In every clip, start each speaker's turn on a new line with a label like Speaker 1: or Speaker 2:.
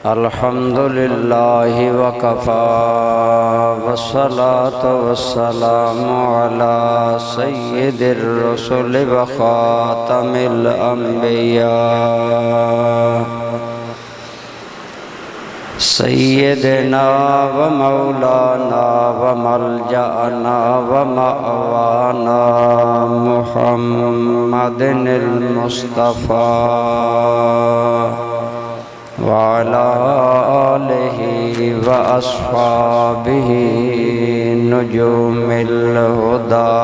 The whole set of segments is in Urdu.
Speaker 1: الحمد لله وكفى والصلاة والسلام على سيد الرسل وخاتم الأنبياء سيدنا ومولانا وملجأنا ومأوانا محمد المصطفى وعلى آله وأصحابه نجوم الهدى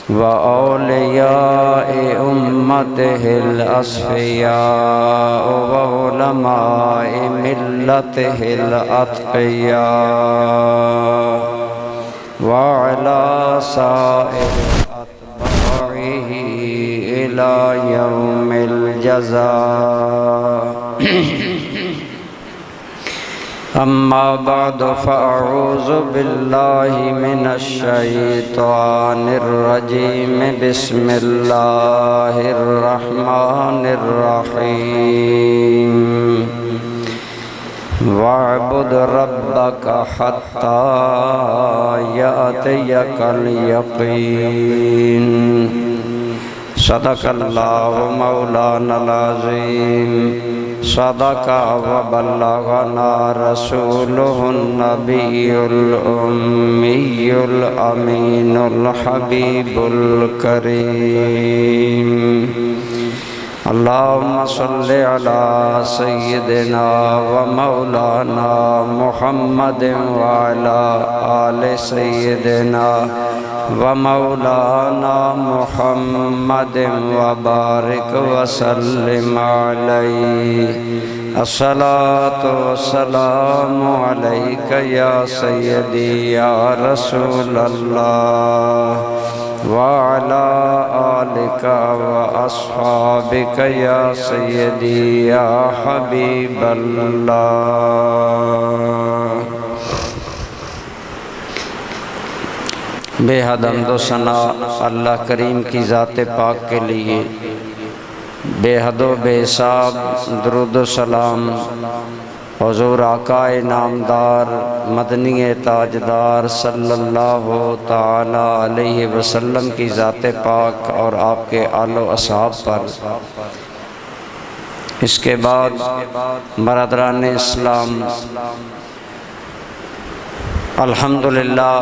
Speaker 1: وأولياء أمته الأصفياء وعلماء ملته الأتقياء وعلى سائر أتباعه إلى يوم الجزاء أما بعد فأعوذ بالله من الشيطان الرجيم بسم الله الرحمن الرحيم واعبد ربك حتى يأتيك اليقين صدق الله مولانا العظيم صدق وبلغنا رسوله النبي الأمي الأمين الحبيب الكريم اللهم صل على سيدنا ومولانا محمد وعلى آل سيدنا ومولانا محمد وبارك وسلم عليه الصلاة والسلام عليك يا سيدي يا رسول الله وعلى آلك وأصحابك يا سيدي يا حبيب الله بے حد حمد و ثنا اللہ کریم کی ذات پاک کے لیے، بے حد و بے حساب درود و سلام حضور آقا نامدار مدنی تاجدار صلی اللہ تعالی علیہ وسلم کی ذات پاک اور آپ کے آل و اصحاب پر۔ اس کے بعد برادران اسلام، الحمدللہ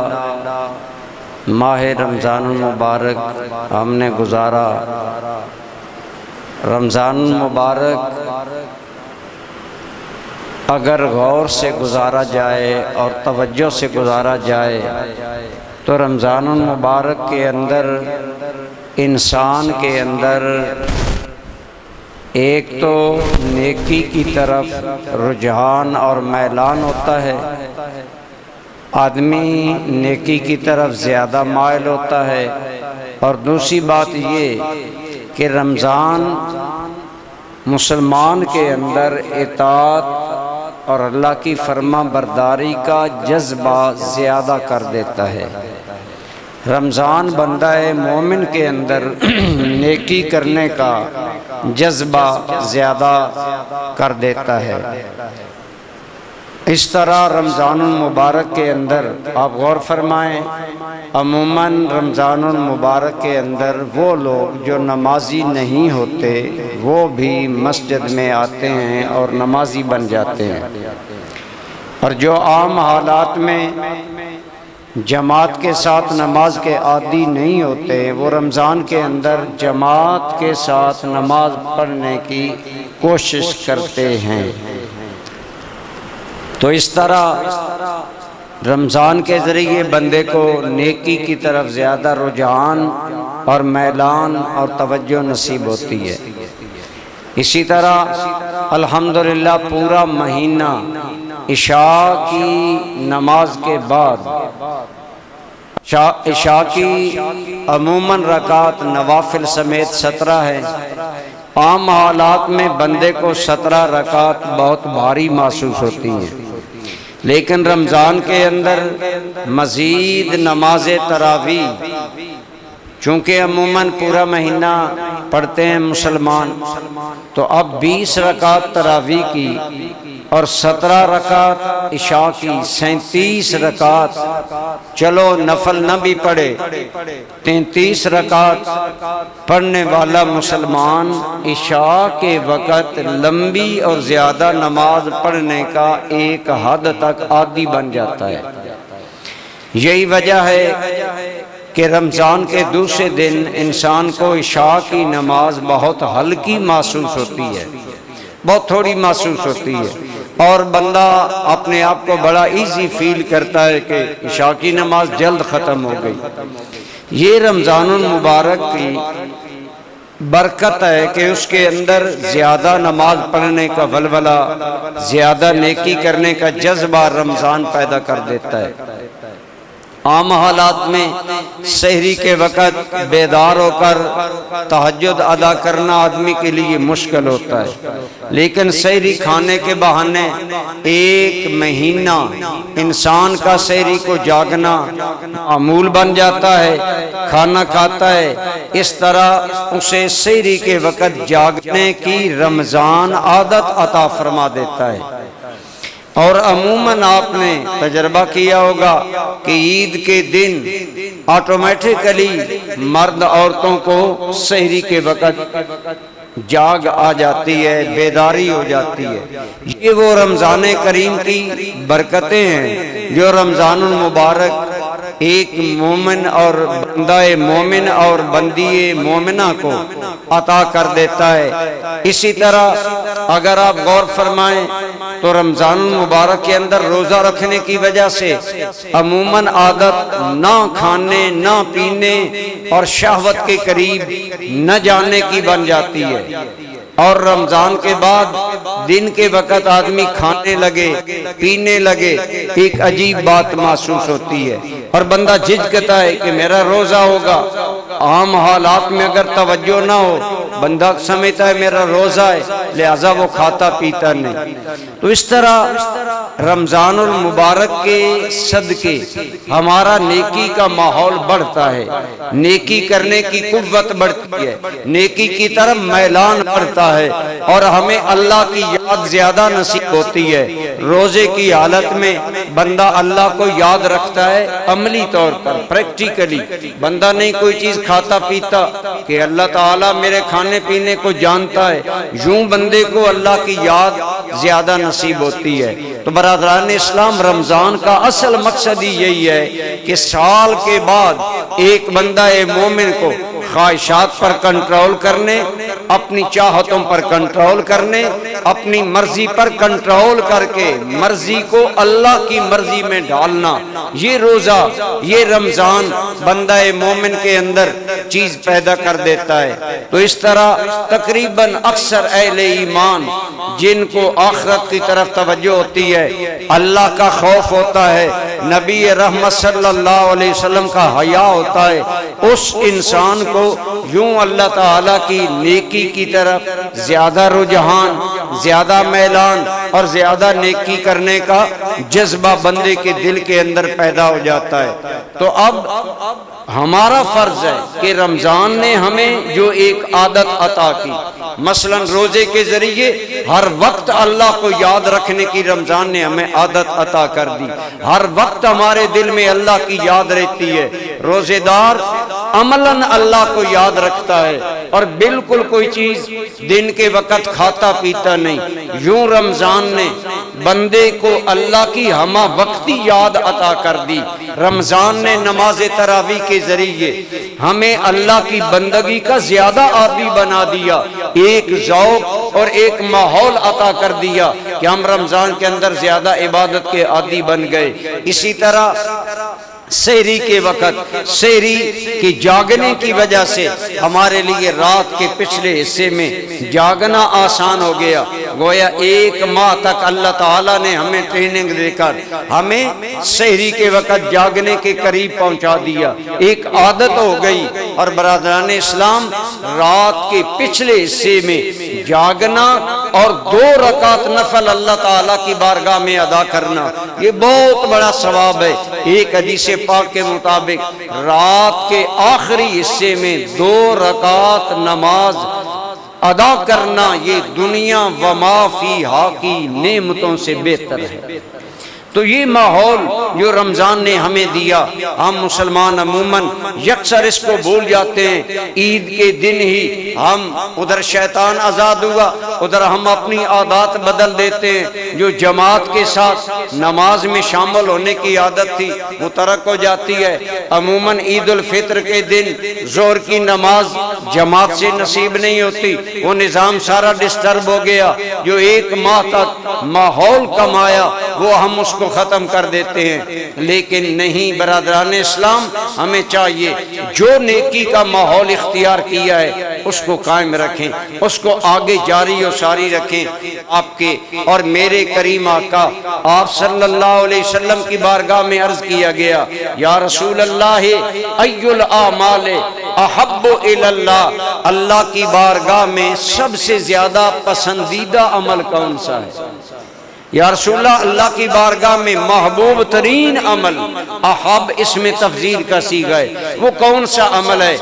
Speaker 1: ماہ رمضان المبارک ہم نے گزارا۔ رمضان المبارک اگر غور سے گزارا جائے اور توجہ سے گزارا جائے تو رمضان المبارک کے اندر انسان کے اندر ایک تو نیکی کی طرف رجحان اور میلان ہوتا ہے، آدمی نیکی کی طرف زیادہ مائل ہوتا ہے، اور دوسری بات یہ کہ رمضان مسلمان کے اندر اطاعت اور اللہ کی فرما برداری کا جذبہ زیادہ کر دیتا ہے۔ رمضان بندہ مومن کے اندر نیکی کرنے کا جذبہ زیادہ کر دیتا ہے۔ اس طرح رمضان المبارک کے اندر آپ غور فرمائیں، عموماً رمضان المبارک کے اندر وہ لوگ جو نمازی نہیں ہوتے وہ بھی مسجد میں آتے ہیں اور نمازی بن جاتے ہیں، اور جو عام حالات میں جماعت کے ساتھ نماز کے عادی نہیں ہوتے وہ رمضان کے اندر جماعت کے ساتھ نماز پڑھنے کی کوشش کرتے ہیں۔ تو اس طرح رمضان کے ذریعے بندے کو نیکی کی طرف زیادہ رجحان اور میلان اور توجہ نصیب ہوتی ہے۔ اسی طرح الحمدللہ پورا مہینہ عشاء کی نماز کے بعد، عشاء کی عموماً رکعت نوافل سمیت 17 ہے۔ عام حالات میں بندے کو 17 رکعت بہت بھاری محسوس ہوتی ہیں، لیکن رمضان کے اندر مزید نماز تراویح چونکہ عموماً پورا مہینہ پڑھتے ہیں مسلمان، تو اب 20 رکعت تراویح کی اور 17 رکعت عشاء کی، 37 رکعت، چلو نفل نہ بھی پڑھے، 33 رکعت پڑھنے والا مسلمان عشاء کے وقت لمبی اور زیادہ نماز پڑھنے کا ایک حد تک عادی بن جاتا ہے۔ یہی وجہ ہے کہ رمضان کے دوسرے دن انسان کو عشاء کی نماز بہت ہلکی محسوس ہوتی ہے، بہت تھوڑی محسوس ہوتی ہے، اور بندہ اپنے آپ کو بڑا ایزی فیل کرتا ہے کہ عشاء کی نماز جلد ختم ہو گئی۔ یہ رمضان المبارک کی برکت ہے کہ اس کے اندر زیادہ نماز پڑھنے کا ولولہ، زیادہ نیکی کرنے کا جذبہ رمضان پیدا کر دیتا ہے۔ عام حالات میں سحری کے وقت بیدار ہو کر تہجد ادا کرنا آدمی کے لیے مشکل ہوتا ہے، لیکن سحری کھانے کے بہانے ایک مہینہ انسان کا سحری کو جاگنا معمول بن جاتا ہے، کھانا کھاتا ہے، اس طرح اسے سحری کے وقت جاگنے کی رمضان عادت عطا فرما دیتا ہے۔ اور عموماً آپ نے تجربہ کیا ہوگا کہ عید کے دن آٹومیٹکلی مرد عورتوں کو سحری کے وقت جاگ آ جاتی ہے، بیداری ہو جاتی ہے۔ یہ وہ رمضان کریم کی برکتیں ہیں جو رمضان المبارک ایک مومن اور بندہ مومن اور بندی مومنہ کو عطا کر دیتا ہے۔ اسی طرح اگر آپ غور فرمائیں تو رمضان المبارک کے اندر روزہ رکھنے کی وجہ سے عموماً عادت نہ کھانے، نہ پینے اور شہوت کے قریب نہ جانے کی بن جاتی ہے، اور رمضان کے بعد دن کے وقت آدمی کھانے لگے، پینے لگے، ایک عجیب بات محسوس ہوتی ہے اور بندہ جھجکتا ہے کہ میرا روزہ ہوگا۔ عام حالات میں اگر توجہ نہ ہو بندہ سمجھتا ہے میرا روزہ ہے، لہذا وہ کھاتا پیتا نہیں۔ تو اس طرح رمضان المبارک کے صدقے ہمارا نیکی کا ماحول بڑھتا ہے، نیکی کرنے کی قوت بڑھتی ہے، نیکی کی طرف میلان بڑھتا ہے، اور ہمیں اللہ کی یاد زیادہ نصیب ہوتی ہے۔ روزے کی حالت میں بندہ اللہ کو یاد رکھتا ہے عملی طور پر، پریکٹیکلی۔ بندہ نہیں کوئی چیز کھاتا پیتا کہ اللہ تعالیٰ میرے کھانے پینے کو جانتا ہے، یوں بندے کو اللہ کی یاد زیادہ نصیب ہوتی ہے۔ تو برادران اسلام، رمضان کا اصل مقصد ہی یہی ہے کہ سال کے بعد ایک بندہ مومن کو خواہشات پر کنٹرول کرنے، اپنی چاہتوں پر کنٹرول کرنے، اپنی مرضی پر کنٹرول کر کے مرضی کو اللہ کی مرضی میں ڈالنا، یہ روزہ، یہ رمضان بندہ مومن کے اندر چیز پیدا کر دیتا ہے۔ تو اس طرح تقریباً اکثر اہل ایمان جن کو آخرت کی طرف توجہ ہوتی ہے، اللہ کا خوف ہوتا ہے، نبی رحمت صلی اللہ علیہ وسلم کا حیا ہوتا ہے، اس انسان کو یوں اللہ تعالیٰ کی نیکی کی طرف زیادہ رجحان، زیادہ میلان اور زیادہ نیکی کرنے کا جذبہ بندے کے دل کے اندر پیدا ہو جاتا ہے۔ تو اب ہمارا فرض ہے کہ رمضان نے ہمیں جو ایک عادت عطا کی، مثلا روزے کے ذریعے ہر وقت اللہ کو یاد رکھنے کی رمضان نے ہمیں عادت عطا کر دی، ہر وقت ہمارے دل میں اللہ کی یاد رہتی ہے۔ روزے دار عملاً اللہ کو یاد رکھتا ہے اور بالکل کوئی چیز دن کے وقت کھاتا پیتا نہیں۔ یوں رمضان نے بندے کو اللہ کی ہمہ وقتی یاد عطا کر دی۔ رمضان نے نماز تراویح کے ذریعے ہمیں اللہ کی بندگی کا زیادہ عادی بنا دیا، ایک ذوق اور ایک ماحول عطا کر دیا کہ ہم رمضان کے اندر زیادہ عبادت کے عادی بن گئے۔ اسی طرح سحری کے وقت سحری کی جاگنے کی وجہ سے ہمارے لیے رات کے پچھلے حصے میں جاگنا آسان ہو گیا، گویا ایک ماہ تک اللہ تعالیٰ نے ہمیں ٹریننگ دے کر ہمیں سحری کے وقت جاگنے کے قریب پہنچا دیا، ایک عادت ہو گئی۔ اور برادران اسلام، رات کے پچھلے حصے میں جاگنا اور 2 رکعت نفل اللہ تعالیٰ کی بارگاہ میں ادا کرنا، یہ بہت بڑا ثواب ہے۔ ایک حدیث پاک کے مطابق رات کے آخری حصے میں 2 رکعت نماز ادا کرنا یہ دنیا وما فیہا کی نعمتوں سے بہتر ہے۔ تو یہ ماحول جو رمضان نے ہمیں دیا، ہم مسلمان عموماً یکسر اس کو بھول جاتے ہیں۔ عید کے دن ہی ہم ادھر شیطان آزاد ہوا، ادھر ہم اپنی عادات بدل دیتے ہیں۔ جو جماعت کے ساتھ نماز میں شامل ہونے کی عادت تھی وہ ترک ہو جاتی ہے۔ عموماً عید الفطر کے دن ظہر کی نماز جماعت سے نصیب نہیں ہوتی، وہ نظام سارا ڈسٹرب ہو گیا۔ جو ایک ماہ تک ماحول کمایا وہ ہم اس کو ختم کر دیتے ہیں۔ لیکن نہیں برادران اسلام، ہمیں چاہیے جو نیکی کا ماحول اختیار کیا ہے اس کو قائم رکھیں، اس کو آگے جاری و ساری رکھیں۔ آپ کے اور میرے کریم آقا آپ صلی اللہ علیہ وسلم کی بارگاہ میں عرض کیا گیا، یا رسول اللہ ای الاعمال احب الی اللہ، اللہ کی بارگاہ میں سب سے زیادہ پسندیدہ عمل کون سا ہے؟ یا رسول اللہ، اللہ کی بارگاہ میں محبوب ترین عمل، احب اس میں تفضیل کا صیغہ ہے، وہ کون سا عمل ہے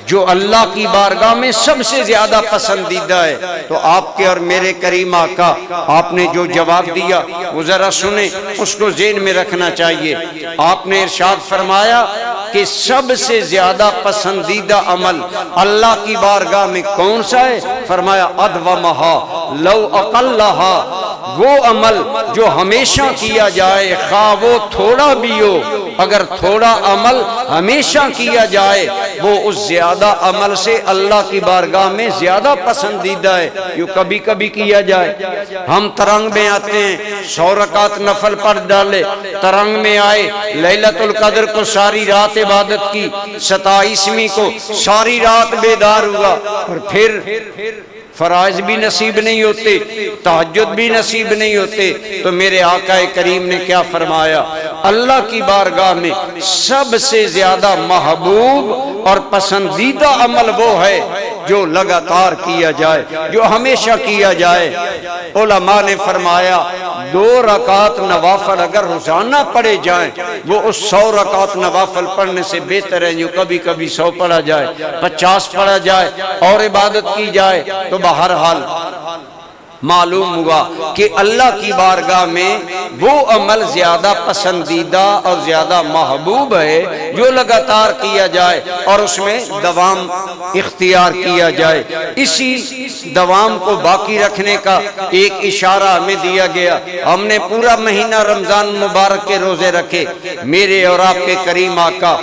Speaker 1: جو اللہ کی بارگاہ میں سب سے زیادہ پسندیدہ ہے؟ تو آپ کے اور میرے کریم آقا آپ نے جو جواب دیا وہ ذرا سنیں، اس کو ذہن میں رکھنا چاہیے۔ آپ نے ارشاد فرمایا کہ سب سے زیادہ پسندیدہ عمل اللہ کی بارگاہ میں کون سا ہے؟ فرمایا ادومہا لو اقلہا، وہ عمل جو ہمیشہ کیا جائے، خواہ وہ تھوڑا بھی ہو، اگر تھوڑا عمل ہمیشہ کیا جائے وہ اس زیادہ عمل سے اللہ کی بارگاہ میں زیادہ پسندیدہ ہے جو کبھی کبھی کیا جائے۔ ہم ترنگ میں آتے ہیں، 100 رکعت نفل پڑھ ڈالے، ترنگ میں آئے، لیلۃ القدر کو ساری رات عبادت کی، 27ویں کو ساری رات بیدار ہوا، اور پھر فرائض بھی نصیب نہیں ہوتے، تہجد بھی نصیب نہیں ہوتے۔ تو میرے آقا کریم نے کیا فرمایا؟ اللہ کی بارگاہ میں سب سے زیادہ محبوب اور پسندیدہ عمل وہ ہے جو لگاتار کیا جائے، جو ہمیشہ کیا جائے۔ علماء نے فرمایا 2 رکعت نوافل اگر روزانہ پڑھے جائیں وہ اس 100 رکعت نوافل پڑھنے سے بہتر ہے جو کبھی کبھی 100 پڑھا جائے، 50 پڑھا جائے اور عبادت کی جائے۔ تو بہرحال معلوم ہوا کہ اللہ کی بارگاہ میں وہ عمل زیادہ پسندیدہ اور زیادہ محبوب ہے جو لگاتار کیا جائے اور اس میں دوام اختیار کیا جائے۔ اسی دوام کو باقی رکھنے کا ایک اشارہ ہمیں دیا گیا۔ ہم نے پورا مہینہ رمضان مبارک کے روزے رکھے۔ میرے اور آپ کے کریم آقا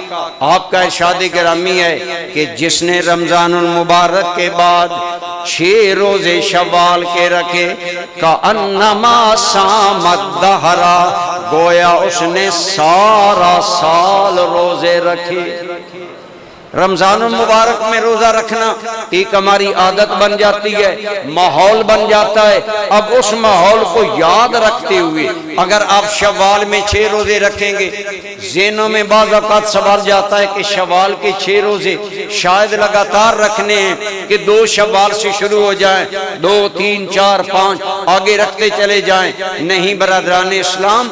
Speaker 1: آپ کا ارشاد گرامی ہے کہ جس نے رمضان المبارک کے بعد 6 روزے شوال کے رکھے کأنما سامت دہرا، گویا اس نے سارا سال روزے رکھے۔ رمضان المبارک میں روزہ رکھنا ایک ہماری عادت بن جاتی ہے، ماحول بن جاتا ہے۔ اب اس ماحول کو یاد رکھتے ہوئے اگر آپ شوال میں 6 روزے رکھیں گے، ذہنوں میں بعض اوقات سوال جاتا ہے کہ شوال کے 6 روزے شاید لگاتار رکھنے ہیں کہ 2 شوال سے شروع ہو جائیں، 2 3 4 5 آگے رکھتے چلے جائیں۔ نہیں برادران اسلام،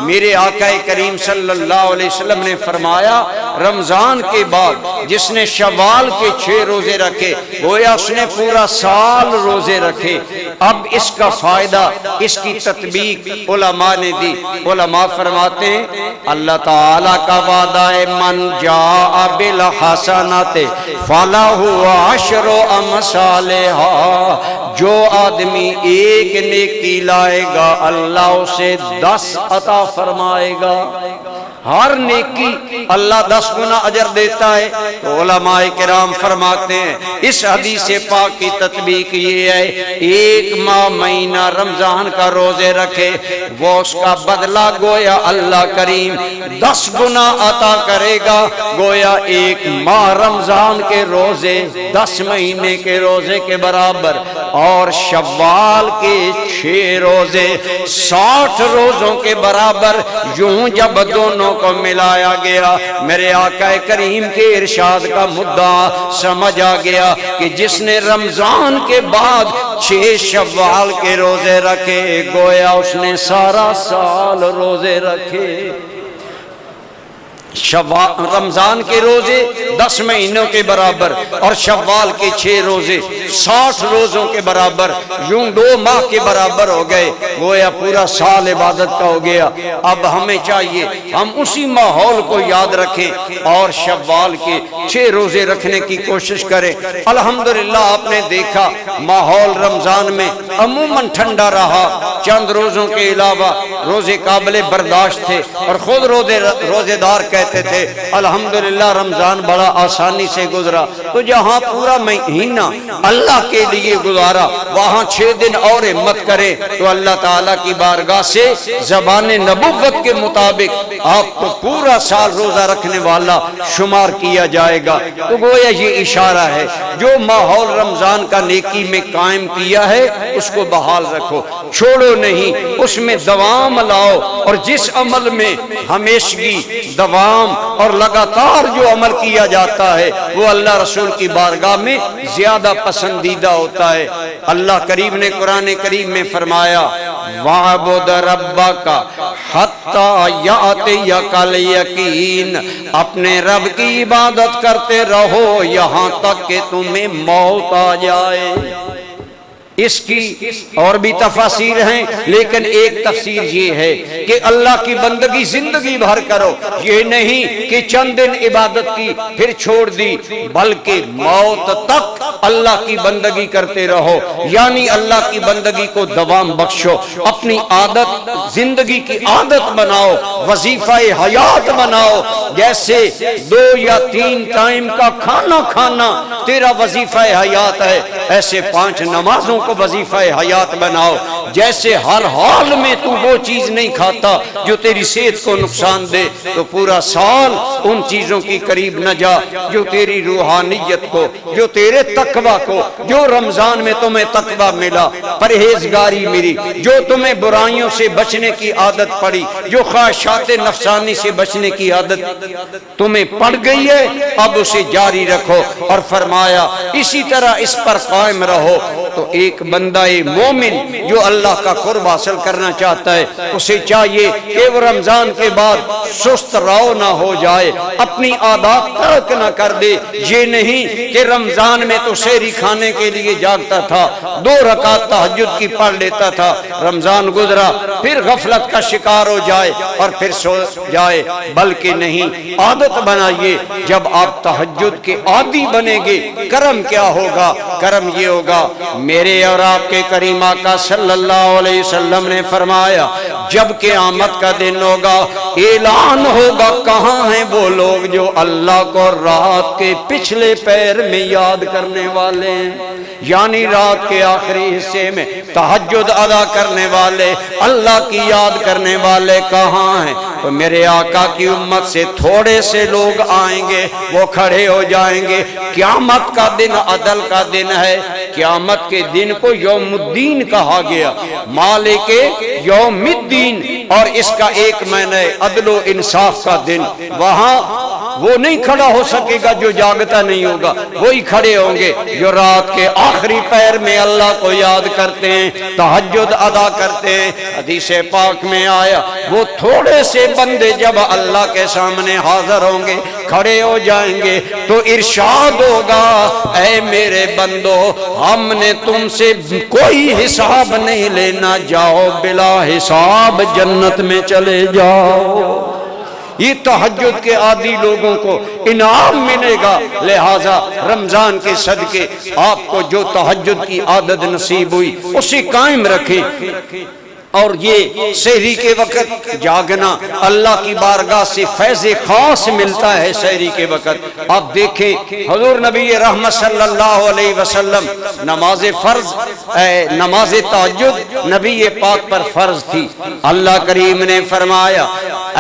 Speaker 1: میرے آقا کریم صلی اللہ علیہ وسلم نے فرمایا رمضان کے بعد جس نے شوال کے 6 روزے رکھے گویا اس نے پورا سال روزے رکھے۔ اب اس کا فائدہ، اس کی تطبیق علماء نے دی۔ علماء فرماتے ہیں اللہ تعالیٰ کا وعدہ ہے من جاء بالحسنات فلہ عشر امثالھا، جو آدمی ایک نیکی لائے گا اللہ اسے 10 عطا فرمائے گا۔ ہر نیکی اللہ 10 گنا اجر دیتا ہے۔ تو علماء کرام فرماتے ہیں اس حدیث پاک کی تطبیق یہ ہے، ایک ماہ مہینہ رمضان کا روزے رکھے وہ اس کا بدلہ گویا اللہ کریم 10 گنا عطا کرے گا، گویا ایک ماہ رمضان کے روزے 10 مہینے کے روزے کے برابر، اور شوال کے 6 روزے 60 روزوں کے برابر۔ یوں جب دونوں دونوں کو ملایا گیا۔ میرے آقا کریم کے ارشاد کا مدعا سمجھ آ گیا کہ جس نے رمضان کے بعد 6 شوال کے روزے رکھے گویا اس نے سارا سال روزے رکھے۔ رمضان کے روزے 10 مہینوں کے برابر اور شوال کے 6 روزے 60 روزوں کے برابر، یوں 2 ماہ کے برابر ہو گئے، گویا پورا سال عبادت کا ہو گیا۔ اب ہمیں چاہیے ہم اسی ماحول کو یاد رکھیں اور شوال کے 6 روزے رکھنے کی کوشش کریں۔ الحمدللہ آپ نے دیکھا ماحول رمضان میں عموماً ٹھنڈا رہا، چند روزوں کے علاوہ روزے قابل برداشت تھے اور خود روزے دار کہتے تھے الحمدللہ رمضان بڑا آسانی سے گزرا۔ تو جہاں پورا مہینہ اللہ کے لیے گزارا وہاں 6 دن اور ہمت کرے تو اللہ تعالیٰ کی بارگاہ سے زبان نبوت کے مطابق آپ کو پورا سال روزہ رکھنے والا شمار کیا جائے گا۔ تو گویا یہ اشارہ ہے جو ماحول رمضان کا نیکی میں قائم کیا ہے اس کو بحال رکھو، چھوڑو نہیں، اس میں دوام لاؤ، اور جس عمل میں ہمیشگی دوام اور لگاتار جو عمل کیا جاتا ہے وہ اللہ رسول کی بارگاہ میں زیادہ پسندیدہ ہوتا ہے۔ اللہ کریم نے قرآن کریم میں فرمایا وَعْبُدْ رَبَّكَ حَتَّى يَأْتِيَكَ الْيَقِينُ، اپنے رب کی عبادت کرتے رہو یہاں تک کہ تمہیں موت آ جائے۔ اس کی اور بھی تفاسیر ہیں لیکن ایک تفسیر یہ ہے کہ اللہ کی بندگی زندگی بھر کرو، یہ نہیں کہ چند دن عبادت کی پھر چھوڑ دی، بلکہ موت تک اللہ کی بندگی کرتے رہو، یعنی اللہ کی بندگی کو دوام بخشو، اپنی عادت زندگی کی عادت بناؤ، وظیفہ حیات بناؤ۔ جیسے 2 یا 3 ٹائم کا کھانا کھانا تیرا وظیفہ حیات ہے، ایسے 5 نمازوں کو وظیفہ حیات بناؤ۔ جیسے ہر حال میں تو وہ چیز نہیں کھاتا جو تیری صحت کو نقصان دے تو پورا سال ان چیزوں کی قریب نہ جا جو تیری روحانیت کو، جو تیرے تقوی کو، جو رمضان میں تمہیں تقوی ملا، پرہیزگاری ملی، جو تمہیں برائیوں سے بچنے کی عادت پڑی، جو خواہشات نفسانی سے بچنے کی عادت تمہیں پڑ گئی ہے، اب اسے جاری رکھو، اور فرمایا اسی طرح اس پر قائم رہو۔ تو ایک بندہ مومن جو اللہ کا قرب حاصل کرنا چاہتا ہے اسے چاہیے کہ وہ رمضان کے بعد سست رو نہ ہو جائے، اپنی عادات ترک نہ کر دے۔ یہ نہیں کہ رمضان میں تو سحری کھانے کے لیے جاگتا تھا، 2 رکعت تہجد کی پڑھ لیتا تھا، رمضان گزرا پھر غفلت کا شکار ہو جائے اور پھر سو جائے، بلکہ نہیں، عادت بنائیے۔ جب آپ تہجد کے عادی بنیں گے کرم کیا ہوگا؟ کرم یہ ہوگا، میرے اور آپ کے کریم آقا صلی اللہ علیہ وسلم نے فرمایا جب قیامت کا دن ہوگا اعلان ہوگا کہاں ہیں وہ لوگ جو اللہ کو رات کے پچھلے پیر میں یاد کرنے والے ہیں، یعنی رات کے آخری حصے میں تہجد ادا کرنے والے، اللہ کی یاد کرنے والے کہاں ہیں؟ تو میرے آقا کی امت سے تھوڑے سے لوگ آئیں گے، وہ کھڑے ہو جائیں گے۔ قیامت کا دن عدل کا دن ہے، قیامت کے دن کو یوم الدین کہا گیا، مالک یوم الدین، اور اس کا ایک معنی عدل و انصاف کا دن۔ وہاں وہ نہیں کھڑا ہو سکے گا جو جاگتا نہیں ہوگا، وہی کھڑے ہوں گے جو رات کے آخری پیر میں اللہ کو یاد کرتے ہیں، تہجد ادا کرتے ہیں۔ حدیث پاک میں آیا وہ تھوڑے سے بندے جب اللہ کے سامنے حاضر ہوں گے، کھڑے ہو جائیں گے تو ارشاد ہوگا اے میرے بندو ہم نے تم سے کوئی حساب نہیں لینا، جاؤ بلا حساب جنت میں چلے جاؤ۔ یہ تہجد کے عادی لوگوں کو انعام ملے گا، لہٰذا رمضان کے صدقے آپ کو جو تہجد کی عادت نصیب ہوئی اسے قائم رکھیں۔ اور یہ سحری کے وقت جاگنا اللہ کی بارگاہ سے فیض خاص ملتا ہے۔ سحری کے وقت آپ دیکھیں حضور نبی رحمت صلی اللہ علیہ وسلم نماز فرض نماز تہجد نبی پاک پر فرض تھی، اللہ کریم نے فرمایا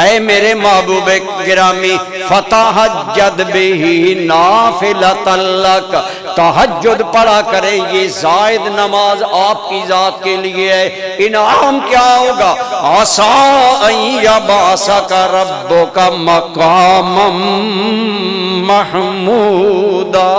Speaker 1: اے میرے محبوب گرامی فتہجد بہ نافلۃ لک، تہجد پڑھا کریں، یہ زائد نماز آپ کی ذات کے لیے ہے۔ انعام کیا ہوگا؟ عَسَىٰ أَن يَبْعَثَكَ رَبُّكَ مَقَامًا مَحْمُودًا۔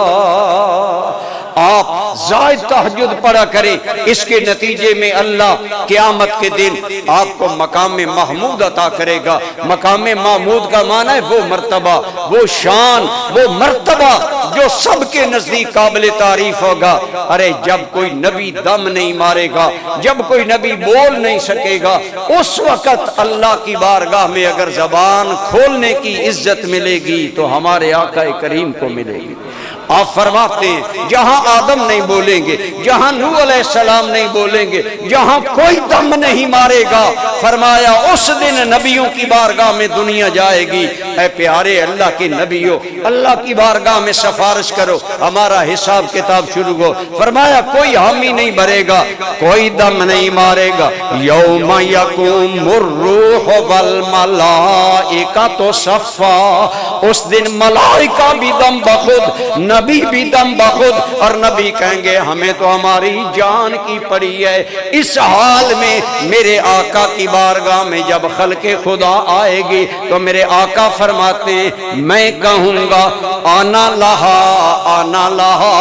Speaker 1: آپ زائد تہجد پڑھا کریں، اس کے نتیجے میں اللہ قیامت کے دن آپ کو مقام محمود عطا کرے گا۔ مقام محمود کا معنی ہے وہ مرتبہ، وہ شان، وہ مرتبہ جو سب کے نزدیک قابل تعریف ہوگا۔ ارے جب کوئی نبی دم نہیں مارے گا، جب کوئی نبی بول نہیں سکے گا، اس وقت اللہ کی بارگاہ میں اگر زبان کھولنے کی عزت ملے گی تو ہمارے آقا کریم کو ملے گی۔ آپ فرماتے ہیں جہاں آدم نہیں بولیں گے، جہاں نوح علیہ السلام نہیں بولیں گے، جہاں کوئی دم نہیں مارے گا، فرمایا اس دن نبیوں کی بارگاہ میں دنیا جائے گی۔ اے پیارے اللہ کے نبیوں، اللہ کی بارگاہ میں سفارش کرو، ہمارا حساب کتاب شروع ہو۔ فرمایا کوئی حامی نہیں بھرے گا، کوئی دم نہیں مارے گا۔ یوم یقوم الروح والملائکۃ صفا، اس دن ملائکہ بھی دم بخود، نبی بھی دم بخود، اور نبی کہیں گے ہمیں تو ہماری جان کی پڑی ہے۔ اس حال میں میرے آقا کی بارگاہ میں جب خلق خدا آئے گی تو میرے آقا فرماتے ہیں میں کہوں گا آنا لہا آنا لہا،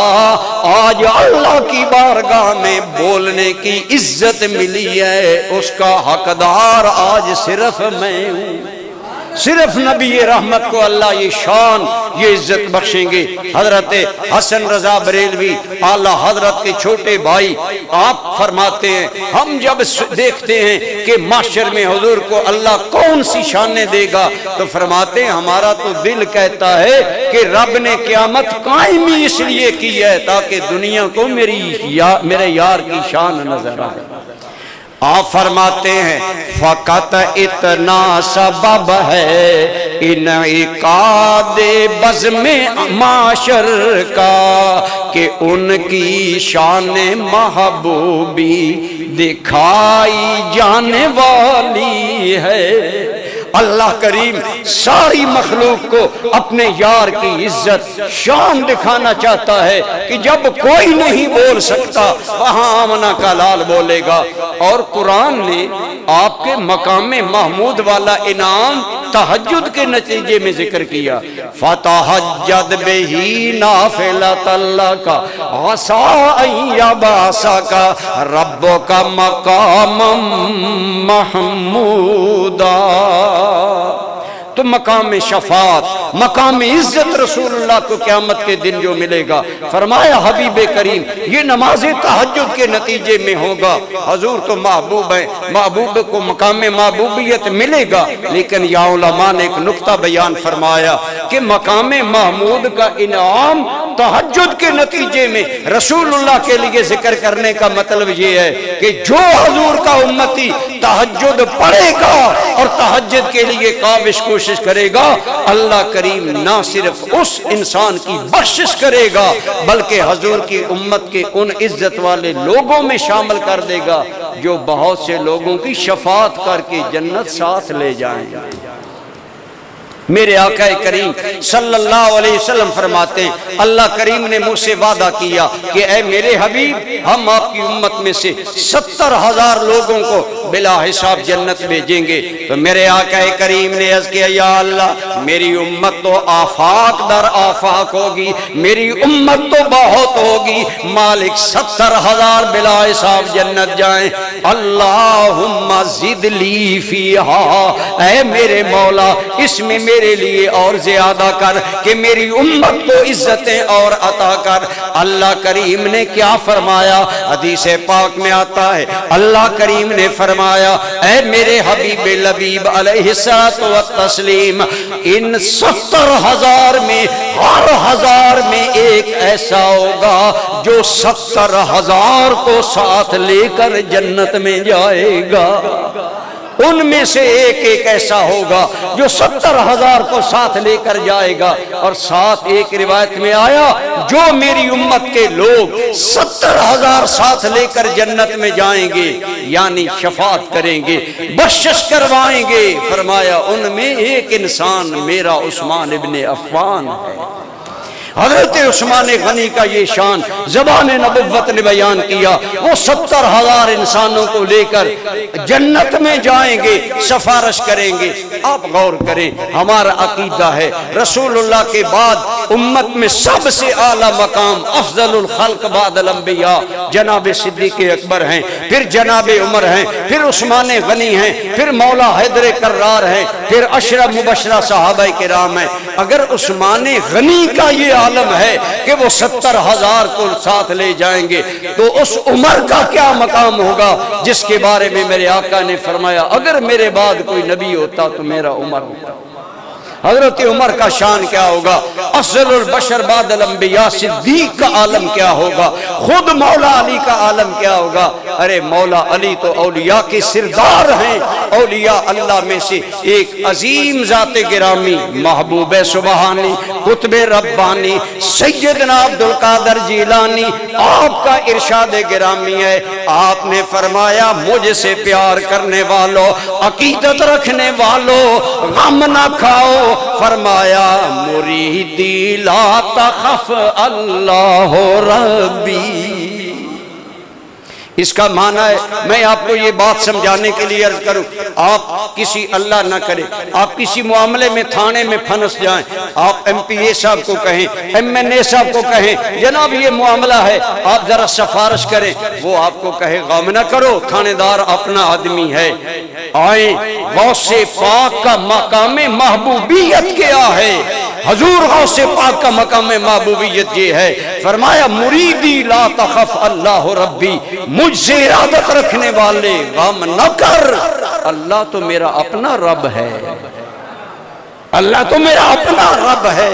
Speaker 1: آج اللہ کی بارگاہ میں بولنے کی عزت ملی ہے، اس کا حقدار آج صرف میں ہوں۔ صرف نبی رحمت کو اللہ یہ شان، یہ عزت بخشیں گے۔ حضرت حسن رضا بریلوی اعلیٰ حضرت کے چھوٹے بھائی آپ فرماتے ہیں ہم جب دیکھتے ہیں کہ معاشر میں حضور کو اللہ کون سی شانیں دے گا تو فرماتے ہیں ہمارا تو دل کہتا ہے کہ رب نے قیامت قائم ہی اس لیے کی ہے تاکہ دنیا کو میرے یار کی شان نظر آئے۔ آپ فرماتے ہیں فقط اتنا سبب ہے انعقاد بزم معاشر کا کہ ان کی شان محبوبی دکھائی جانے والی ہے۔ اللہ کریم ساری مخلوق کو اپنے یار کی عزت شان دکھانا چاہتا ہے کہ جب کوئی نہیں بول سکتا وہاں آمنہ کا لال بولے گا۔ اور قرآن نے آپ کے مقام محمود والا انعام تہجد کے نتیجے میں ذکر کیا، فَتَحَجَّدْ بِهِ نَافِلَةً لَكَ عَسَىٰ أَن يَبْعَثَكَ رَبُّكَ مَقَامًا مَحْمُودًا۔ تو مقام شفاعت، مقام عزت رسول اللہ کو قیامت کے دن جو ملے گا، فرمایا حبیب کریم یہ نماز تہجد کے نتیجے میں ہوگا۔ حضور تو محبوب ہیں، محبوب کو مقام محبوبیت ملے گا، لیکن یا علماء نے ایک نقطہ بیان فرمایا کہ مقام محمود کا انعام تہجد کے نتیجے میں رسول اللہ کے لیے ذکر کرنے کا مطلب یہ ہے کہ جو حضور کا امتی تہجد پڑھے گا اور تہجد کے لیے کاوش کوشش کرے گا، اللہ کریم نہ صرف اس انسان کی بخشش کرے گا بلکہ حضور کی امت کے ان عزت والے لوگوں میں شامل کر دے گا جو بہت سے لوگوں کی شفاعت کر کے جنت ساتھ لے جائیں گے۔ میرے آقا کریم صلی اللہ علیہ وسلم فرماتے ہیں اللہ کریم نے مجھ سے وعدہ کیا کہ اے میرے حبیب ہم آپ کی امت میں سے 70,000 لوگوں کو بلا حساب جنت بھیجیں گے۔ تو میرے آقا کریم نے عرض کیا یا اللہ میری امت تو آفاق در آفاق ہوگی، میری امت تو بہت ہوگی، مالک 70,000 بلا حساب جنت جائیں۔ اللہم زد لی فیہا، اے میرے مولا اس میں میرے لیے اور زیادہ کر کہ میری امت کو عزتیں اور عطا کر۔ اللہ کریم نے کیا فرمایا؟ حدیث پاک میں آتا ہے اللہ کریم نے فرمایا اے میرے حبیب لبیب علیہ الصلوۃ والتسلیم ان 70,000 میں ہر 1000 میں ایک ایسا ہوگا جو 70,000 کو ساتھ لے کر جنت میں جائے گا۔ ان میں سے ایک ایک ایسا ہوگا جو 70,000 کو ساتھ لے کر جائے گا۔ اور ساتھ ایک روایت میں آیا جو میری امت کے لوگ 70,000 ساتھ لے کر جنت میں جائیں گے یعنی شفاعت کریں گے، بخشش کروائیں گے، فرمایا ان میں ایک انسان میرا عثمان ابن عفان ہے۔ حضرت عثمان غنی کا یہ شان زبان نبوت نے بیان کیا، وہ 70,000 انسانوں کو لے کر جنت میں جائیں گے، سفارش کریں گے۔ آپ غور کریں، ہمارا عقیدہ ہے رسول اللہ کے بعد امت میں سب سے اعلیٰ مقام افضل الخلق بعد الانبیاء جناب صدیق اکبر ہیں، پھر جناب عمر ہیں، پھر عثمان غنی ہیں، پھر مولا حیدر کرار ہیں، پھر عشرہ مبشرہ صحابہ کرام ہیں۔ اگر عثمان غنی کا یہ عالم ہے کہ وہ 70,000 کو ساتھ لے جائیں گے، تو اس عمر کا کیا مقام ہوگا جس کے بارے میں میرے آقا نے فرمایا اگر میرے بعد کوئی نبی ہوتا تو میرا عمر ہوتا۔ حضرت عمر کا شان کیا ہوگا، افضل البشر بعد الانبیاء صدیق کا عالم کیا ہوگا، خود مولا علی کا عالم کیا ہوگا۔ ارے مولا علی تو اولیاء کے سردار ہیں، اولیاء اللہ میں سے ایک عظیم ذات گرامی، محبوب سبحانی، قطب ربانی، سیدنا عبدالقادر جیلانی، آپ کا ارشاد گرامی ہے۔ آپ نے فرمایا مجھ سے پیار کرنے والوں، عقیدت رکھنے والوں، غم نہ کھاؤ، فرمایا مریدی لا تخف اللہ ربی۔ اس کا معنی ہے، میں آپ کو یہ بات سمجھانے کے لیے عرض کروں، آپ کسی اللہ نہ کرے آپ کسی معاملے میں تھانے میں پھنس جائیں، آپ ایم پی اے صاحب کو کہیں، ایم این اے صاحب کو کہیں جناب یہ معاملہ ہے آپ ذرا سفارش کریں، وہ آپ کو کہے غم نہ کرو تھانے دار اپنا آدمی ہے۔ آئیں، غوث پاک کا مقام محبوبیت کیا ہے، حضور غوث پاک کا مقام محبوبیت یہ ہے، فرمایا مریدی لا تخف اللہ ربی، مجھ سے ارادت رکھنے والے غم نہ کر، اللہ تو میرا اپنا رب ہے، اللہ تو میرا اپنا رب ہے۔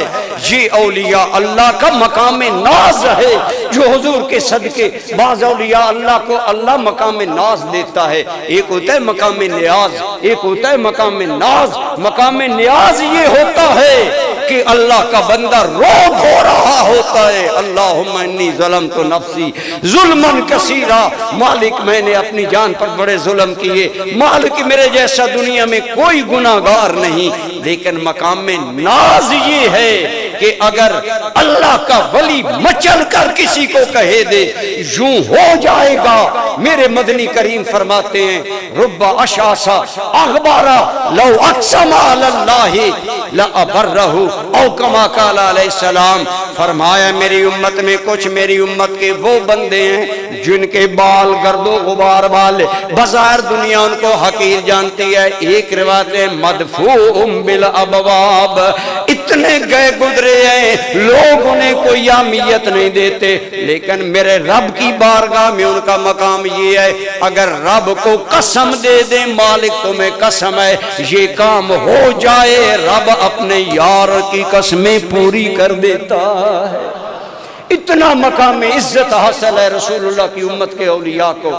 Speaker 1: یہ اولیاء اللہ کا مقام ناز ہے، جو حضور کے صدقے بعض اولیاء اللہ کو اللہ مقام ناز دیتا ہے۔ ایک ہوتا ہے مقام نیاز، ایک ہوتا ہے مقام ناز۔ مقام نیاز یہ ہوتا ہے کہ اللہ کا بندہ رو دھو رہا ہوتا ہے، اللہم انی ظلمت نفسی ظلمن کثیرا، مالک میں نے اپنی جان پر بڑے ظلم کیے، مالک میرے جیسا دنیا میں کوئی گناہگار نہیں۔ لیکن مقام ناز یہ ہے کہ اگر اللہ کا ولی مچل کر کسی کو کہے دے یوں ہو جائے گا، میرے مدنی کریم فرماتے ہیں رب اشعث اغبارا لو اقسم علی اللہ لابرہ، او کما قال علیہ السلام، فرمایا میری امت میں کچھ میری امت کے وہ بندے ہیں جن کے بال گرد و غبار والے، بظاہر دنیا ان کو حقیر جانتی ہے، ایک روایت ہے مدفوع بالابواب، اتنے گئے گزرے ہیں لوگ انہیں کوئی اہمیت نہیں دیتے، لیکن میرے رب کی بارگاہ میں ان کا مقام یہ ہے اگر رب کو قسم دے دیں مالک تمہیں قسم ہے یہ کام ہو جائے، رب اپنے یار کی قسمیں پوری کر دیتا ہے۔ اتنا مقام عزت حاصل ہے رسول اللہ کی امت کے اولیاء کو۔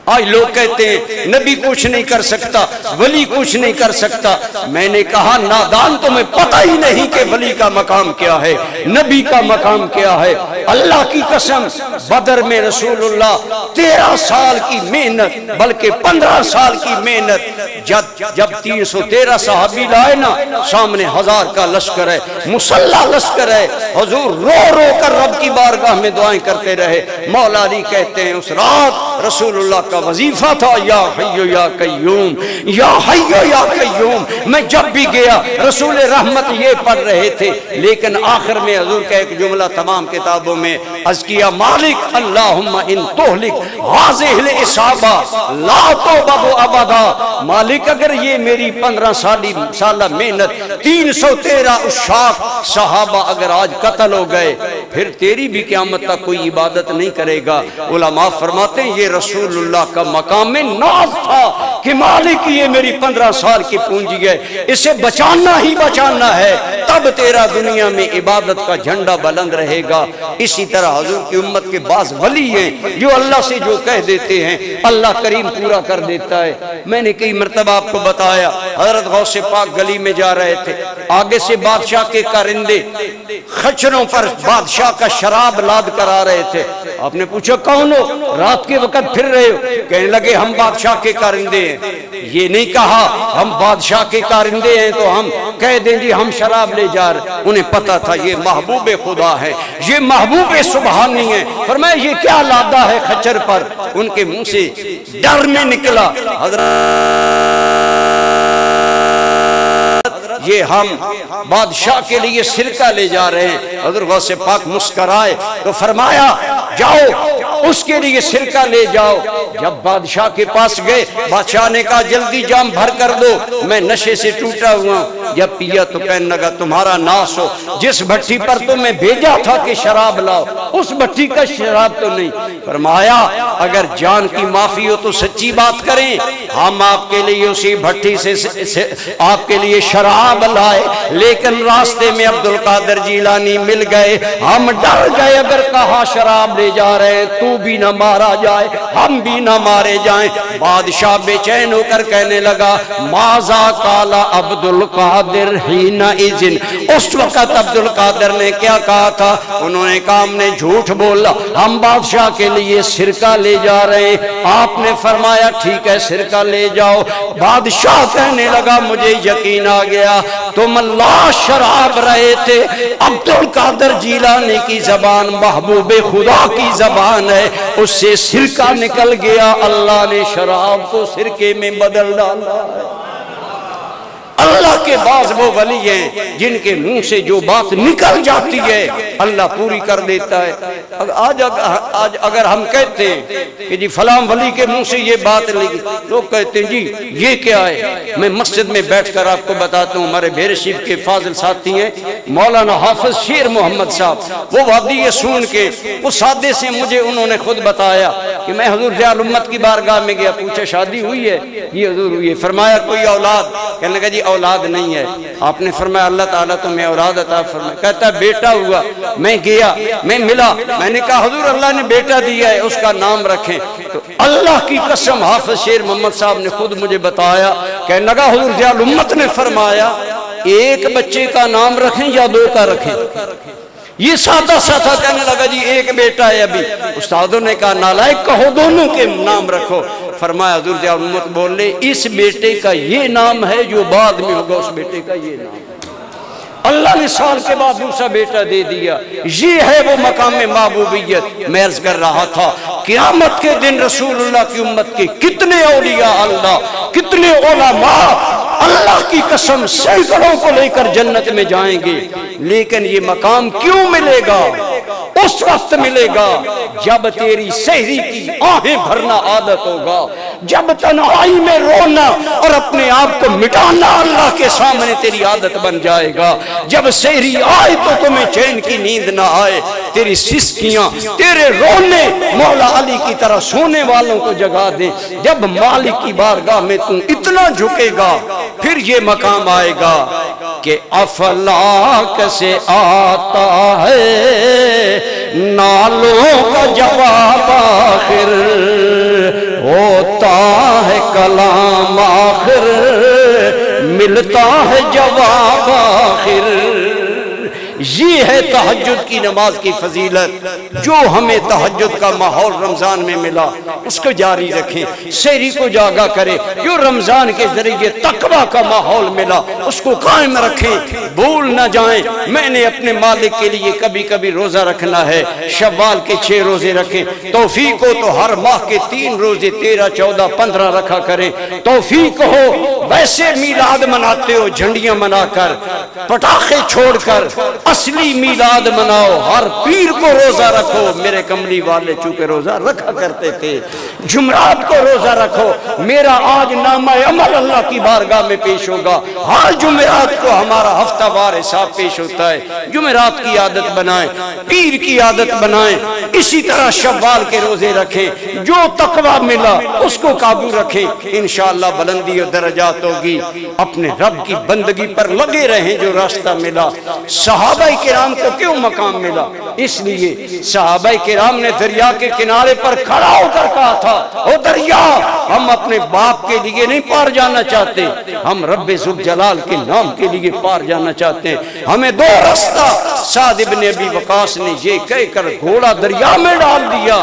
Speaker 1: آج لوگ کہتے ہیں نبی کچھ نہیں کر سکتا، ولی کچھ نہیں کر سکتا۔ میں نے کہا نادان تمہیں پتہ ہی نہیں کہ ولی کا مقام کیا ہے، نبی کا مقام کیا ہے۔ اللہ کی قسم بدر میں رسول اللہ 13 سال کی محنت بلکہ 15 سال کی محنت، جب 313 صحابی لائے نا، سامنے 1000 کا لشکر ہے، مسلح لشکر ہے، حضور رو رو کر رب کی بارگاہ میں دعائیں کرتے رہے۔ مولا علی کہتے ہیں اس رات رسول اللہ کا وظیفہ تھا یا حی یا قیوم، یا حی یا قیوم۔ میں جب بھی گیا رسول رحمت یہ پڑھ رہے تھے، لیکن آخر میں حضور کا ایک جملہ تمام کتابوں میں عرض کیا مالک اللہم ان تہلک ہذہ العصابہ لا توبہ ابدا، مالک اگر یہ میری 15 سالہ محنت 313 اشاق صحابہ اگر آج قتل ہو گئے، پھر تیری بھی قیامت تک کوئی عبادت نہیں کرے گا۔ علماء فرماتے ہیں یہ رسول اللہ کا مقام ناز تھا کہ مالک یہ میری 15 سال کی پونجی ہے، اسے بچانا ہی بچانا ہے، تب تیرا دنیا میں عبادت کا جھنڈا بلند رہے گا۔ اسی طرح حضور کی امت کے بعض ولی ہیں جو اللہ سے جو کہہ دیتے ہیں اللہ کریم پورا کر دیتا ہے۔ میں نے کئی مرتبہ آپ کو بتایا، حضرت غوث پاک گلی میں جا رہے تھے، آگے سے بادشاہ کے کارندے خچروں پر بادشاہ کا شراب لاد کر آ رہے تھے۔ آپ نے پوچھا کون ہو؟ رات کے وقت پھر رہے ہو؟ کہنے لگے ہم بادشاہ کے کارندے ہیں۔ یہ نہیں کہا ہم بادشاہ کے کارندے ہیں تو ہم کہہ دیں جی ہم شراب لے جا رہے۔ انہیں پتا تھا یہ محبوب خدا ہے، یہ محبوب سبحانی ہے۔ فرمایا یہ کیا لادا ہے خچر پر؟ ان کے منہ سے ڈر میں نکلا، حضرت یہ ہم بادشاہ کے لیے سرکہ لے جا رہے ہیں۔ حضرت غوث پاک مسکرائے تو فرمایا جاؤ اس کے لیے سرکہ لے جاؤ۔ جب بادشاہ کے پاس گئے، بادشاہ نے کہا جلدی جام بھر کر دو، میں نشے سے ٹوٹا ہوا ہوں۔ جب پیا تو کہنے لگا تمہارا ناس ہو، جس بھٹی پر تمہیں بھیجا تھا کہ شراب لاؤ اس بھٹی کا شراب تو نہیں۔ فرمایا اگر جان کی معافی ہو تو سچی بات کریں، ہم آپ کے لیے اسی بھٹی سے آپ کے لیے شراب لائے، لیکن راستے میں عبدالقادر جیلانی مل گئے، ہم ڈر گئے اگر کہا شراب لے جا رہے ہیں تو بھی نہ مارا جائے ہم بھی نہ مارے جائیں۔ بادشاہ بے چین ہو کر کہنے لگا ماذا قال عبدالقادر حین اذن، اس وقت عبدالقادر نے کیا کہا تھا؟ انہوں نے کہا ہم نے جھوٹ بولا، ہم بادشاہ کے لیے سرکہ لے جا رہے ہیں۔ آپ نے فرمایا ٹھیک ہے سرکہ لے جاؤ۔ بادشاہ کہنے لگا مجھے یقین آ گیا تم اللہ شراب رہے تھے، عبدالقادر جیلانی کی زبان محبوب خدا کی زبان ہے، اس سے سرکہ نکل گیا، اللہ نے شراب کو سرکے میں بدل ڈالا ہے۔ اللہ کے بعض وہ ولی ہیں جن کے منہ سے جو بات نکل جاتی ہے اللہ پوری کر دیتا ہے۔ آج اگر ہم کہتے ہیں کہ جی فلاں ولی کے منہ سے یہ بات لگی، لوگ کہتے ہیں جی یہ کیا ہے؟ میں مسجد میں بیٹھ کر آپ کو بتاتا ہوں، ہمارے بھیر شریف کے فاضل ساتھی ہیں مولانا حافظ شیر محمد صاحب، وہ وادی سون کے، وہ سادے سے مجھے انہوں نے خود بتایا کہ میں حضور ضیاء الامت کی بارگاہ میں گیا، پوچھا شادی ہوئی ہے؟ یہ حضور ہوئی ہے۔ فرمایا کوئی اولاد؟ کہنے لگا جی اولاد نہیں ہے۔ آپ نے فرمایا اللہ تعالیٰ تمہیں اولاد عطا فرمائے۔ کہتا ہے بیٹا ہوا۔ میں گیا، میں ملا، میں نے کہا حضور اللہ نے بیٹا دیا ہے، اس کا نام رکھیں۔ تو اللہ کی قسم حافظ شیر محمد صاحب نے خود مجھے بتایا، کہنے لگا حضور ضیاء الامت نے فرمایا ایک بچے کا نام رکھیں یا دو کا رکھیں؟ یہ سادہ سادہ کہنے لگا جی ایک بیٹا ہے ابھی۔ استادوں نے کہا نالائق کہو دونوں کے نام رکھو۔ فرمایا حضور ضیاء الامت بولے اس بیٹے کا یہ نام ہے جو بعد میں ہوگا اس بیٹے کا یہ نام ہے۔ اللہ نے سال کے بعد دوسرا بیٹا دے دیا۔ یہ ہے وہ مقام محبوبیت۔ میں عرض کر رہا تھا قیامت کے دن رسول اللہ کی امت کے کتنے اولیاء اللہ، کتنے علماء اللہ کی قسم سینکڑوں کو لے کر جنت میں جائیں گے، لیکن یہ مقام کیوں ملے گا؟ اس وقت ملے گا جب تیری سحری کی آہیں بھرنا عادت ہوگا، جب تنہائی میں رونا اور اپنے آپ کو مٹانا اللہ کے سامنے تیری عادت بن جائے گا، جب سحری آئے تو تمہیں چین کی نیند نہ آئے، تیری سسکیاں، تیرے رونے مولا علی کی طرح سونے والوں کو جگا دیں، جب مالک کی بارگاہ میں تم اتنا جھکے گا پھر یہ مقام آئے گا کہ افلاک سے آتا ہے نالوں کا جواب آخر، ہوتا ہے کلام آخر، ملتا ہے جواب آخر۔ یہ ہے تہجد کی نماز کی فضیلت، جو ہمیں تہجد کا ماحول رمضان میں ملا اس کو جاری رکھیں، سحری کو جاگا کریں، جو رمضان کے ذریعے تقوی کا ماحول ملا اس کو قائم رکھیں، بھول نہ جائیں میں نے اپنے مالک کے لیے کبھی کبھی روزہ رکھنا ہے، شوال کے 6 روزے رکھیں، توفیق ہو تو ہر ماہ کے 3 روزے 13، 14، 15 رکھا کریں، توفیق ہو ویسے میلاد مناتے ہو جھنڈیاں منا کر، پٹاخے چھوڑ کر اصلی میلاد مناؤ، ہر پیر کو روزہ رکھو، میرے کملی والے چونکہ روزہ رکھا کرتے تھے، جمعرات کو روزہ رکھو، میرا آج نامہ عمل اللہ کی بارگاہ میں پیش ہوگا، ہر جمعرات کو ہمارا ہفتہ وار حساب پیش ہوتا ہے، جمعرات کی عادت بنائیں، پیر کی عادت بنائیں، اسی طرح شوال کے روزے رکھیں، جو تقوی ملا اس کو قابو رکھیں، انشاءاللہ بلندی و درجات ہوگی، اپنے رب کی بندگی پر لگے رہیں جو راستہ ملا۔ صحابہ صحابہ کرام کو کیوں مقام ملا؟ اس لیے صحابہ کرام نے دریا کے کنارے پر کھڑا ہو کر کہا تھا او دریا ہم اپنے باپ کے لیے نہیں پار جانا چاہتے، ہم رب ذوالجلال کے نام کے لیے پار جانا چاہتے ہیں، ہمیں دو رستہ۔ سعد ابن ابی وقاص نے یہ کہہ کر گھوڑا دریا میں ڈال دیا،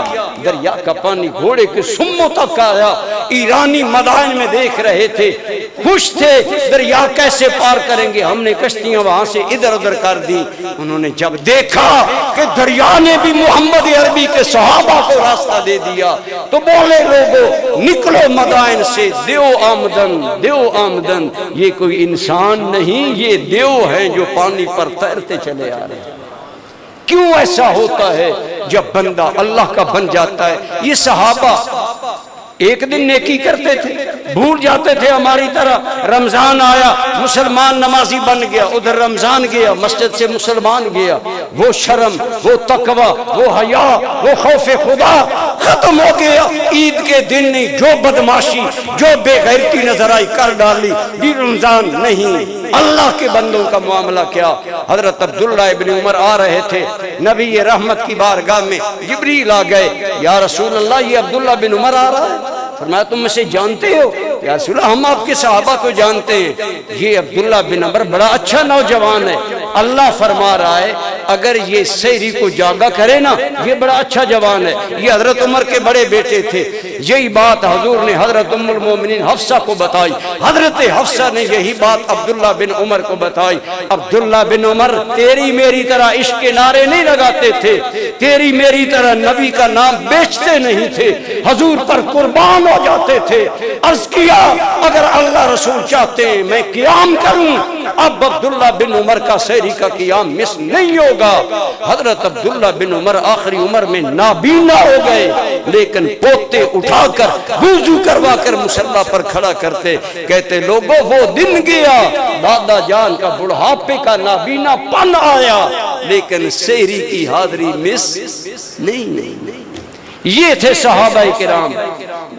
Speaker 1: دریا کا پانی گھوڑے کے سموں تک آیا۔ ایرانی مدائن میں دیکھ رہے تھے، خوش تھے، دریا کیسے پار کریں گے، ہم نے کشتیاں وہاں سے ادھر ادھر کر دی۔ انہوں نے جب دیکھا کہ دریا نے بھی محمد عربی کے صحابہ کو راستہ دے دیا تو بولے لوگو نکلو مدائن سے، دیو آمدن دیو آمدن۔ یہ کوئی انسان نہیں، یہ دیو ہیں جو پانی پر تیرتے چلے آ رہے ہیں۔ کیوں ایسا ہوتا ہے؟ جب بندہ اللہ کا بن جاتا ہے۔ یہ صحابہ ایک دن نیکی کرتے تھے، بھول جاتے تھے ہماری طرح۔ رمضان آیا، مسلمان نمازی بن گیا، ادھر رمضان گیا، مسجد سے مسلمان گیا، وہ شرم، وہ تقوی، وہ حیا، وہ خوف خدا ختم ہو گیا۔ عید کے دن نہیں، جو بدماشی، جو بے غیرتی نظر آئی کر ڈالی، یہ رمضان نہیں۔ اللہ کے بندوں کا معاملہ کیا؟ حضرت عبداللہ ابن عمر آ رہے تھے نبی رحمت کی بارگاہ میں، جبریل آ گئے، یا رسول اللہ یہ عبداللہ بن عمر آ رہا ہے۔ فرمایا تم اسے جانتے ہو؟ یا رسول اللہ ہم آپ کے صحابہ کو جانتے ہیں، یہ عبداللہ بن عمر بڑا اچھا نوجوان ہے۔ اللہ فرما رہا ہے اگر یہ سحری کو جاگا کرے نا، یہ بڑا اچھا جوان ہے۔ یہ حضرت عمر کے بڑے بیٹے تھے۔ یہی بات حضور نے حضرت ام المومنین حفصہ کو بتائی، حضرت حفصہ نے یہی بات عبداللہ بن عمر کو بتائی۔ عبداللہ بن عمر تیری میری طرح عشق کے نعرے نہیں لگاتے تھے، تیری میری طرح نبی کا نام بیچتے نہیں تھے، حضور پر قربان ہو جاتے تھے۔ عرض کیا اگر اللہ رسول چاہتے ہیں میں قیام کروں، اب عبداللہ بن عمر کا سحری کا قیام مس نہیں ہوگا۔ حضرت عبداللہ بن عمر آخری عمر میں نابینا ہو گئے، لیکن پوتے اٹھا کر وضو کروا کر مصلی پر کھڑا کرتے، کہتے لوگوں وہ دن گیا، دادا جان کا بڑھاپے کا نابینا پن آیا، لیکن سحری کی حاضری مس نہیں۔ یہ تھے صحابہ کرام۔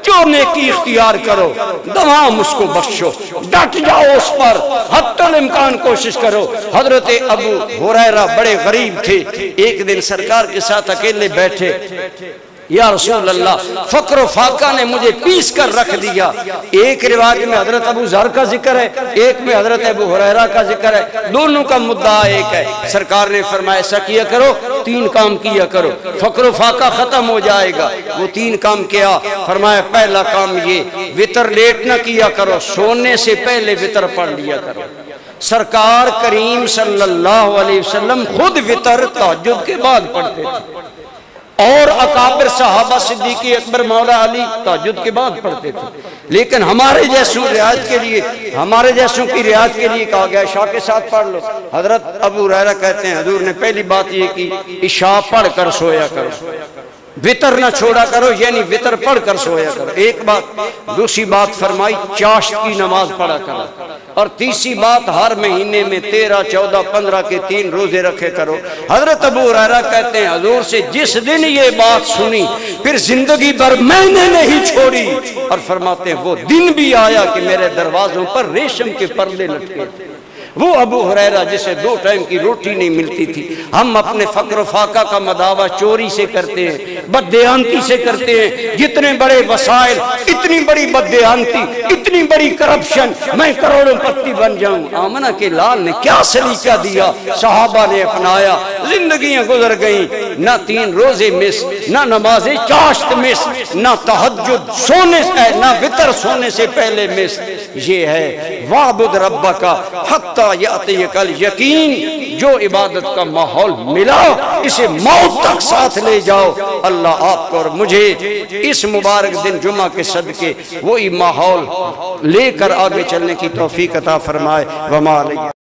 Speaker 1: جو نیکی اختیار کرو تمام اس کو بخشو، ڈٹ جاؤ اس پر، حتی الامکان کوشش کرو۔ حضرت ابو ہریرہ بڑے غریب تھے، ایک دن سرکار کے ساتھ اکیلے بیٹھے، یا رسول اللہ فقر و فاقہ نے مجھے پیس کر رکھ دیا۔ ایک روایت میں حضرت ابو ذر کا ذکر ہے، ایک میں حضرت ابو ہریرہ کا ذکر ہے، دونوں کا مدعا ایک ہے۔ سرکار نے فرمایا ایسا کیا کرو، 3 کام کیا کرو، فقر و فاقہ ختم ہو جائے گا۔ وہ 3 کام کیا؟ فرمایا پہلا کام یہ وتر لیٹ نہ کیا کرو، سونے سے پہلے وتر پڑھ لیا کرو۔ سرکار کریم صلی اللہ علیہ وسلم خود وتر تہجد کے بعد پڑھتے تھے، اور اکابر صحابہ صدیق اکبر مولا علی تہجد کے بعد پڑھتے تھے۔ لیکن ہمارے جیسوں رعایت کے لیے، ہمارے جیسوں کی رعایت کے لیے کہا گیا عشاء کے ساتھ پڑھ لو۔ حضرت ابو ہریرہ کہتے ہیں حضور نے پہلی بات یہ کی عشاء پڑھ کر سویا کرو، وتر نہ چھوڑا کرو، یعنی وتر پڑھ کر سویا کرو، ایک بات۔ دوسری بات فرمائی چاشت کی نماز پڑھا کرو، اور تیسری بات ہر مہینے میں 13، 14، 15 کے 3 روزے رکھے کرو۔ حضرت ابو ہریرہ کہتے ہیں حضور سے جس دن یہ بات سنی پھر زندگی بھر میں نے نہیں چھوڑی، اور فرماتے ہیں وہ دن بھی آیا کہ میرے دروازوں پر ریشم کے پردے لٹکے تھے۔ وہ ابو ہریرہ جسے 2 ٹائم کی روٹی نہیں ملتی تھی۔ ہم اپنے فقر و فاقہ کا مداوع چوری سے کرتے ہیں، بددیانتی سے کرتے ہیں، جتنے بڑے وسائل، اتنی بڑی بددیانتی، اتنی بڑی کرپشن، میں کروڑوں پتی بن جاؤں۔ آمنہ کے لال نے کیا سلیقہ دیا، صحابہ نے اپنایا، زندگیاں گزر گئیں، نہ 3 روزے مس، نہ نماز چاشت مس، نہ تہجد سونے سے، نہ وتر سونے سے پہلے مس۔ یہ ہے وَاعْبُدْ رَبَّكَ حَتَّى يَأْتِيَكَ الْيَقِينُ۔ جو عبادت کا ماحول ملا اسے موت تک ساتھ لے جاؤ۔ اللہ آپ کو اور مجھے اس مبارک دن جمعہ کے صدقے وہی ماحول لے کر آگے چلنے کی توفیق عطا فرمائے۔ وما علیہ